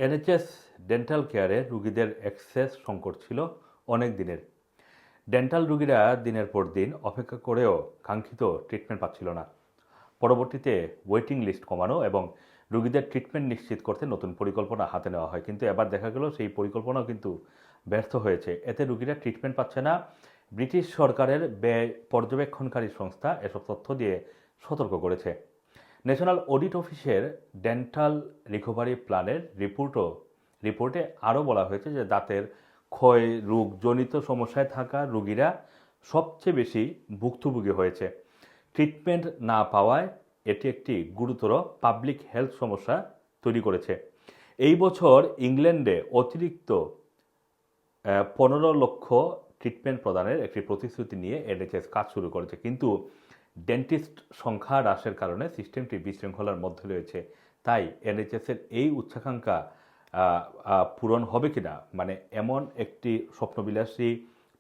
NHS dental কেয়ারে রোগীদের access সংকট ছিল অনেক দিনের। ডেন্টাল রোগীরা দিনের পর দিন অপেক্ষা করেও কাঙ্ক্ষিত ট্রিটমেন্ট পাচ্ছিল না। পরবর্তীতে ওয়েটিং লিস্ট কমানো এবং রোগীদের ট্রিটমেন্ট নিশ্চিত করতে নতুন পরিকল্পনা হাতে নেওয়া হয়, কিন্তু এবার দেখা গেল সেই পরিকল্পনাও কিন্তু ব্যর্থ হয়েছে। এতে রোগীরা ট্রিটমেন্ট পাচ্ছে না। ব্রিটিশ সরকারের ব্যয় পর্যবেক্ষণকারী সংস্থা এসব তথ্য দিয়ে সতর্ক করেছে। ন্যাশনাল অডিট অফিসের ডেন্টাল রিকভারি প্ল্যানের রিপোর্টে আরও বলা হয়েছে যে দাঁতের ক্ষয় রোগজনিত সমস্যায় থাকা রোগীরা সবচেয়ে বেশি ভুক্তভোগী হয়েছে। ট্রিটমেন্ট না পাওয়ায় এটি একটি গুরুতর পাবলিক হেলথ সমস্যা তৈরি করেছে। এই বছর ইংল্যান্ডে অতিরিক্ত 15 লক্ষ ট্রিটমেন্ট প্রদানের একটি প্রতিশ্রুতি নিয়ে এনএইচএস কাজ শুরু করেছে, কিন্তু ডেন্টিস্ট সংখ্যা হ্রাসের কারণে সিস্টেমটি বিশৃঙ্খলার মধ্যে রয়েছে। তাই এনএইচএসের এই উচ্চাকাঙ্ক্ষা পূরণ হবে কিনা, মানে এমন একটি স্বপ্নবিলাসী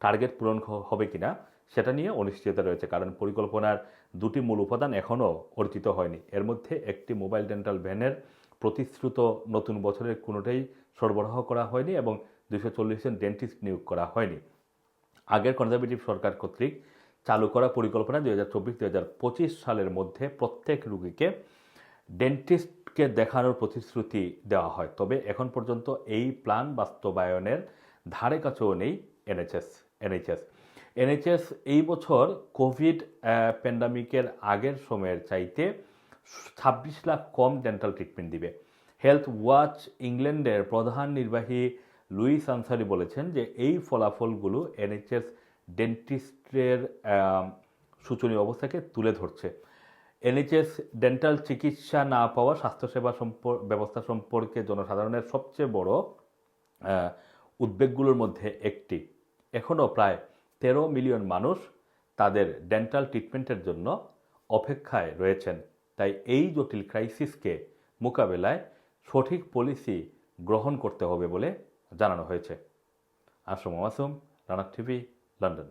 টার্গেট পূরণ হবে কিনা, সেটা নিয়ে অনিশ্চয়তা রয়েছে। কারণ পরিকল্পনার দুটি মূল উপাদান এখনও অর্জিত হয়নি। এর মধ্যে একটি মোবাইল ডেন্টাল ভ্যানের প্রতিশ্রুত নতুন বছরের কোনোটাই সরবরাহ করা হয়নি এবং 240 জন ডেন্টিস্ট নিয়োগ করা হয়নি। আগের কনজারভেটিভ সরকার কর্তৃক চালু করা পরিকল্পনা 2024-2025 সালের মধ্যে প্রত্যেক রোগীকে ডেন্টিস্টকে দেখানোর প্রতিশ্রুতি দেওয়া হয়। তবে এখন পর্যন্ত এই প্ল্যান বাস্তবায়নের ধারে কাছেও নেই এনএইচএস এই বছর কোভিড প্যান্ডামিকের আগের সময়ের চাইতে 26 লাখ কম ডেন্টাল ট্রিটমেন্ট দিবে। হেলথ ওয়াচ ইংল্যান্ডের প্রধান নির্বাহী লুইস আনসারি বলেছেন যে এই ফলাফলগুলো এনএইচএস ডেন্টিস্টের শোচনীয় অবস্থাকে তুলে ধরছে। এনএইচএস ডেন্টাল চিকিৎসা না পাওয়া স্বাস্থ্যসেবা ব্যবস্থা সম্পর্কে জনসাধারণের সবচেয়ে বড় উদ্বেগগুলোর মধ্যে একটি। এখনও প্রায় 13 মিলিয়ন মানুষ তাদের ডেন্টাল ট্রিটমেন্টের জন্য অপেক্ষায় রয়েছেন। তাই এই জটিল ক্রাইসিসকে মোকাবেলায় সঠিক পলিসি গ্রহণ করতে হবে বলে জানানো হয়েছে। Assam Masum, Rana TV, London.